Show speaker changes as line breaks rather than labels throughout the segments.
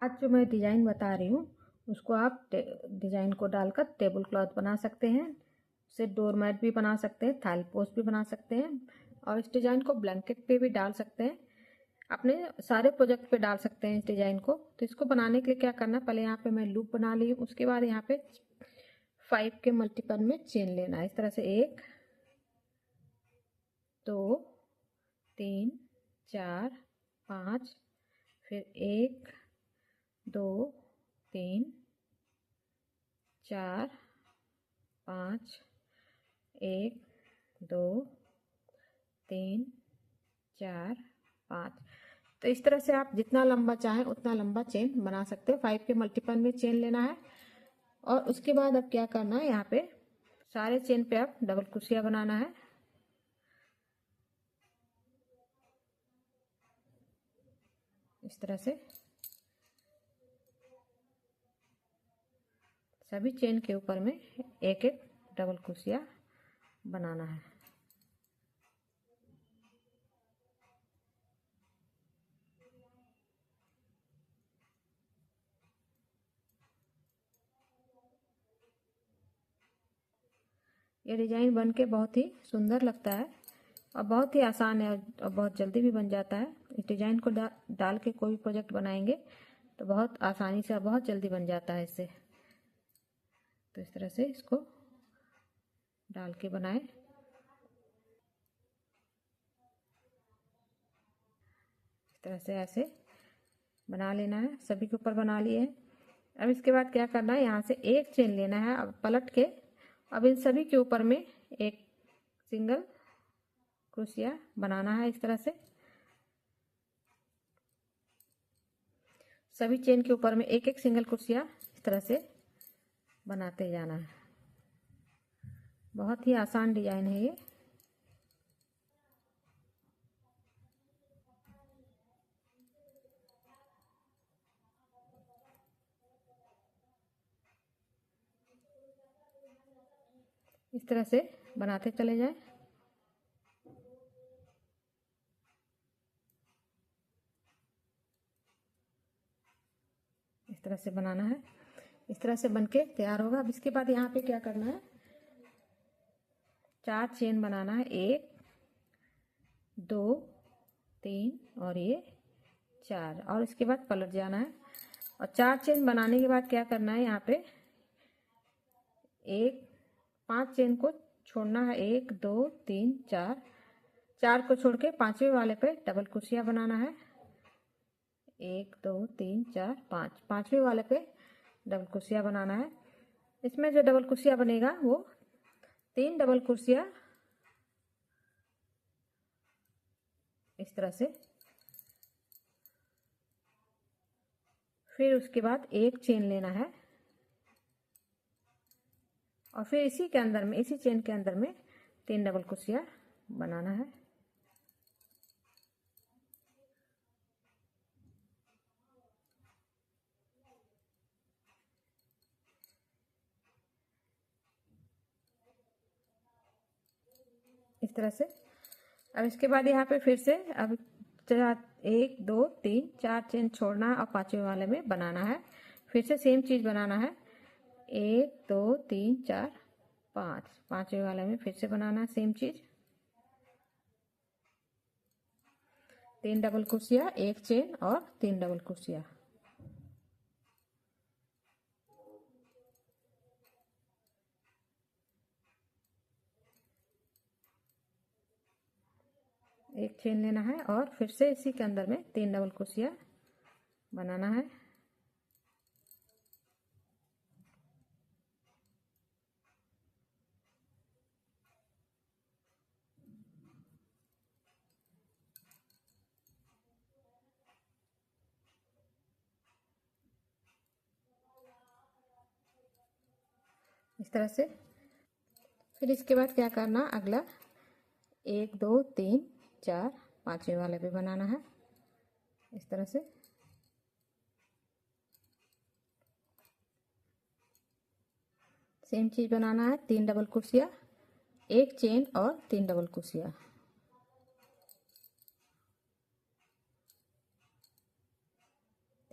आज जो मैं डिज़ाइन बता रही हूँ उसको आप डिज़ाइन को डालकर टेबल क्लॉथ बना सकते हैं, उसे डोर मैट भी बना सकते हैं, थाली पोस्ट भी बना सकते हैं और इस डिज़ाइन को ब्लैंकेट पे भी डाल सकते हैं, अपने सारे प्रोजेक्ट पे डाल सकते हैं इस डिज़ाइन को। तो इसको बनाने के लिए क्या करना है, पहले यहाँ पे मैं लूप बना ली हूँ, उसके बाद यहाँ पे 5 के मल्टीपल में चेन लेना है। इस तरह से 1 2 3 4 5, फिर 1 2 3 4 5, 1 2 3 4 5। तो इस तरह से आप जितना लंबा चाहें उतना लंबा चेन बना सकते हो। 5 के मल्टीपल में चेन लेना है और उसके बाद अब क्या करना है, यहाँ पे सारे चेन पे आप डबल क्रोशिया बनाना है। इस तरह से सभी चेन के ऊपर में एक एक डबल क्रोशिया बनाना है। ये डिजाइन बन के बहुत ही सुंदर लगता है और बहुत ही आसान है और बहुत जल्दी भी बन जाता है। इस डिजाइन को डाल के कोई प्रोजेक्ट बनाएंगे तो बहुत आसानी से और बहुत जल्दी बन जाता है इससे। तो इस तरह से इसको डाल के बनाएं। इस तरह से ऐसे बना लेना है, सभी के ऊपर बना लिए हैं। अब इसके बाद क्या करना है, यहाँ से एक चेन लेना है, अब पलट के अब इन सभी के ऊपर में एक सिंगल क्रोशिया बनाना है। इस तरह से सभी चेन के ऊपर में एक एक सिंगल क्रोशिया इस तरह से बनाते जाना है। बहुत ही आसान डिजाइन है ये। इस तरह से बनाते चले जाएं। इस तरह से बनाना है, इस तरह से बनके तैयार होगा। अब इसके बाद यहाँ पे क्या करना है, 4 चेन बनाना है, 1 2 3 और ये 4, और इसके बाद पलट जाना है। और 4 चेन बनाने के बाद क्या करना है, यहाँ पे 5 चेन को छोड़ना है, 1 2 3 4, 4 को छोड़ के पांचवें वाले पे डबल क्रोशिया बनाना है। 1 2 3 4 5, पांचवें वाले पे डबल क्रोशिया बनाना है। इसमें जो डबल क्रोशिया बनेगा वो 3 डबल क्रोशिया इस तरह से, फिर उसके बाद एक चेन लेना है और फिर इसी के अंदर में, इसी चेन के अंदर में 3 डबल क्रोशिया बनाना है। इस तरह से। अब इसके बाद यहाँ पे फिर से अब 1 2 3 4 चेन छोड़ना है और पांचवें वाले में बनाना है। फिर से सेम चीज बनाना है, 1 2 3 4 5, पांचवें वाले में फिर से बनाना है सेम चीज, 3 डबल क्रोशिया, एक चेन और 3 डबल क्रोशिया। एक चेन लेना है और फिर से इसी के अंदर में 3 डबल क्रोशिया बनाना है। इस तरह से। फिर इसके बाद क्या करना, अगला 1 2 3 4 पांचवें वाले पे बनाना है। इस तरह से सेम चीज बनाना है, 3 डबल क्रोशिया, एक चेन और 3 डबल क्रोशिया।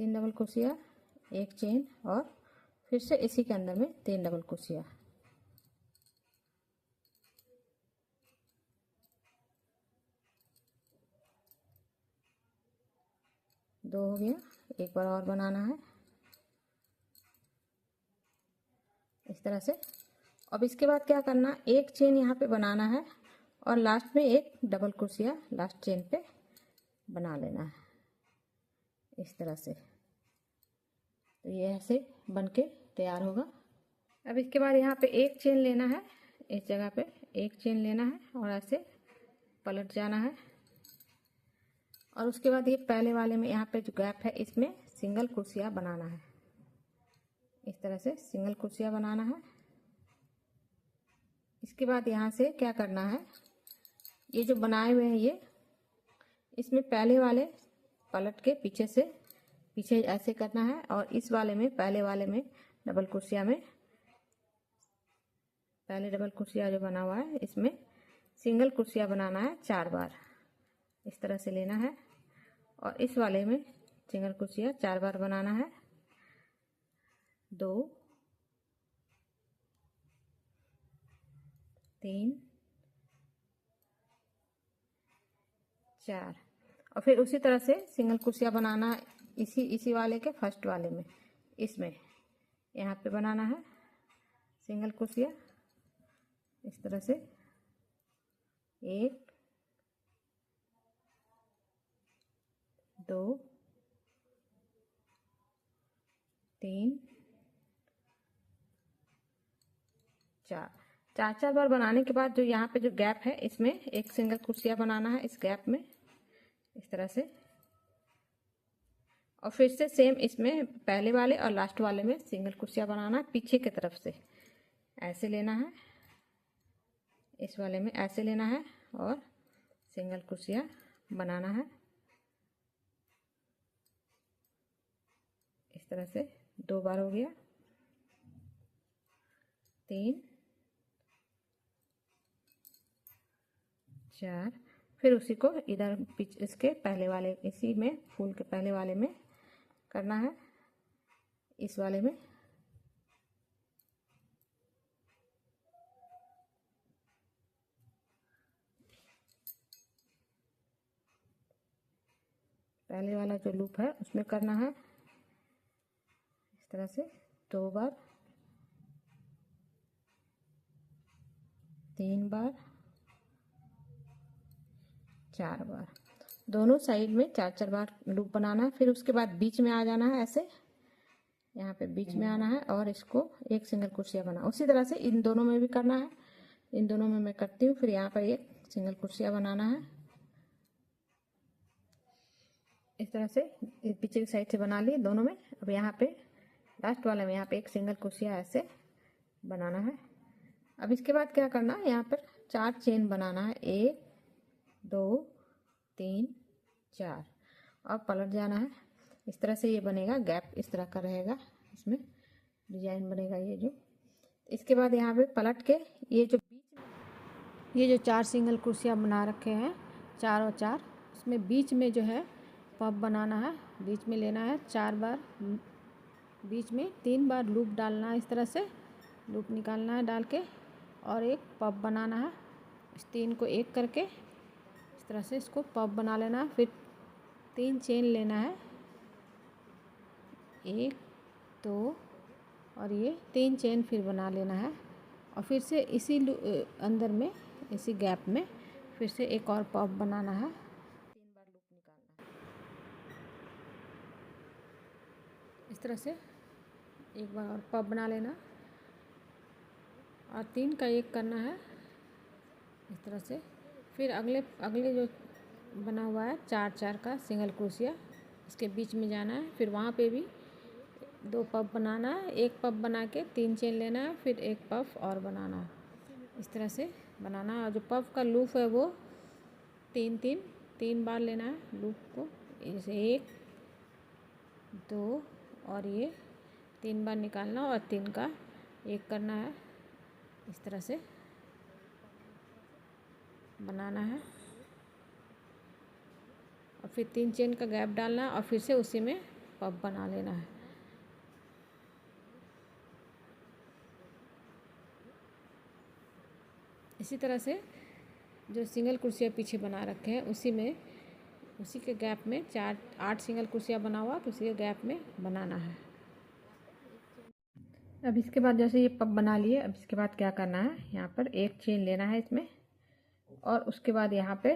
3 डबल क्रोशिया, एक चेन और फिर से इसी के अंदर में 3 डबल क्रोशिया। दो हो गया, एक बार और बनाना है इस तरह से। अब इसके बाद क्या करना, एक चेन यहाँ पे बनाना है और लास्ट में एक डबल क्रोशिया लास्ट चेन पे बना लेना है इस तरह से। तो ये ऐसे बन के तैयार होगा। अब इसके बाद यहाँ पे एक चेन लेना है, इस जगह पे एक चेन लेना है और ऐसे पलट जाना है। और उसके बाद ये पहले वाले में यहाँ पे जो गैप है इसमें सिंगल क्रोशिया बनाना है इस तरह से, सिंगल क्रोशिया बनाना है। इसके बाद यहाँ से क्या करना है, ये जो बनाए हुए हैं ये, इसमें पहले वाले पलट के पीछे ऐसे करना है और इस वाले में पहले वाले में डबल क्रोशिया में, पहले डबल क्रोशिया जो बना हुआ है इसमें सिंगल क्रोशिया बनाना है 4 बार इस तरह से लेना है। और इस वाले में सिंगल क्रोशिया 4 बार बनाना है, 2 3 4। और फिर उसी तरह से सिंगल क्रोशिया बनाना है इसी वाले के फर्स्ट वाले में, इसमें यहाँ पे बनाना है सिंगल क्रोशिया इस तरह से, 1 2 3 4। 4 बार बनाने के बाद जो यहाँ पे जो गैप है इसमें एक सिंगल क्रोशिया बनाना है इस गैप में इस तरह से। और फिर से सेम इसमें पहले वाले और लास्ट वाले में सिंगल क्रोशिया बनाना है पीछे की तरफ से, ऐसे लेना है, इस वाले में ऐसे लेना है और सिंगल क्रोशिया बनाना है इस तरह से। 2 बार हो गया, 3 4। फिर उसी को इधर इसके पहले वाले, इसी में फूल के पहले वाले में करना है, इस वाले में पहले वाला जो लूप है उसमें करना है इस तरह से 2 बार, 3 बार, 4 बार, दोनों साइड में 4 बार लूप बनाना है। फिर उसके बाद बीच में आ जाना है, ऐसे यहाँ पे बीच में आना है और इसको एक सिंगल क्रोशिया बना, उसी तरह से इन दोनों में भी करना है। इन दोनों में मैं करती हूँ, फिर यहाँ पर एक सिंगल क्रोशिया बनाना है इस तरह से, पीछे की साइड से बना ली दोनों में। अब यहाँ पे लास्ट वाले में यहाँ पे एक सिंगल क्रोशिया ऐसे बनाना है। अब इसके बाद क्या करना है, यहाँ पर 4 चेन बनाना है, 1 2 3 4 और पलट जाना है इस तरह से। ये बनेगा गैप इस तरह का रहेगा, इसमें डिजाइन बनेगा ये जो। इसके बाद यहाँ पे पलट के ये जो 4 सिंगल क्रोशिया बना रखे हैं 4 और 4, उसमें बीच में जो है पफ बनाना है, बीच में लेना है 4 बार, बीच में 3 बार लूप डालना है इस तरह से, लूप निकालना है डाल के और एक पफ बनाना है। इस 3 को एक करके इस तरह से इसको पफ बना लेना है। फिर 3 चेन लेना है, 1 2 और ये 3 चेन फिर बना लेना है। और फिर से इसी अंदर में इसी गैप में फिर से एक और पफ बनाना है, 3 बार लूप निकालना है इस तरह से, एक बार और पफ बना लेना और 3 का एक करना है इस तरह से। फिर अगले जो बना हुआ है 4 4 का सिंगल क्रोशिया, इसके बीच में जाना है, फिर वहाँ पे भी 2 पफ बनाना है, एक पफ बना के 3 चेन लेना है, फिर एक पफ और बनाना है इस तरह से बनाना है। और जो पफ का लूप है वो 3 बार लेना है लूप को, जैसे 1 2 और ये 3 बार निकालना और 3 का एक करना है इस तरह से बनाना है। और फिर 3 चेन का गैप डालना और फिर से उसी में पब बना लेना है। इसी तरह से जो सिंगल कुर्सियाँ पीछे बना रखे हैं उसी के गैप में 8 सिंगल कुर्सियाँ बना हुआ तो उसी के गैप में बनाना है। अब इसके बाद जैसे ये पब बना लिए, अब इसके बाद क्या करना है, यहाँ पर एक चेन लेना है इसमें, और उसके बाद यहाँ पे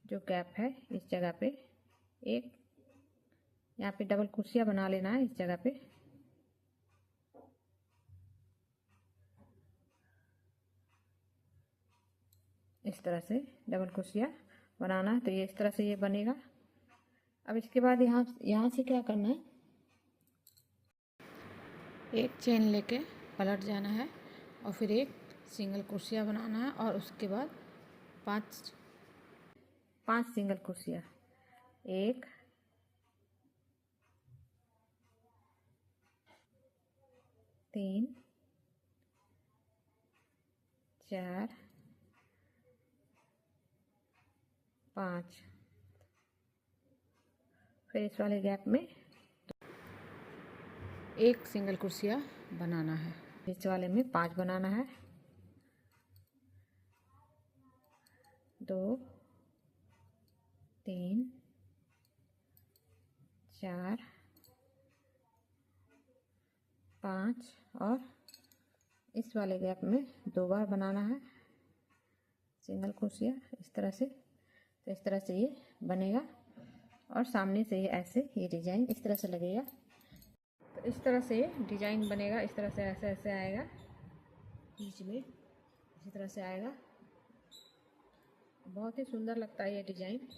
जो गैप है इस जगह पे एक यहाँ पे डबल कुर्सियाँ बना लेना है इस जगह पे। इस तरह से डबल कुर्सियाँ बनाना है, तो ये इस तरह से ये बनेगा। अब इसके बाद यहाँ से क्या करना है, एक चेन लेके पलट जाना है और फिर एक सिंगल कुर्सियाँ बनाना है, और उसके बाद पांच सिंगल कुर्सियाँ, 1 3 4 5, फिर इस वाले गैप में एक सिंगल कुर्सियाँ बनाना है। इस वाले में 5 बनाना है, 2 3 4 5, और इस वाले गैप में 2 बार बनाना है सिंगल कुर्सियाँ इस तरह से। तो इस तरह से ये बनेगा, और सामने से ये ऐसे ये डिजाइन इस तरह से लगेगा। तो इस तरह से ये डिजाइन बनेगा, इस तरह से ऐसे ऐसे आएगा, बीच में इसी तरह से आएगा। बहुत ही सुंदर लगता है ये डिजाइन।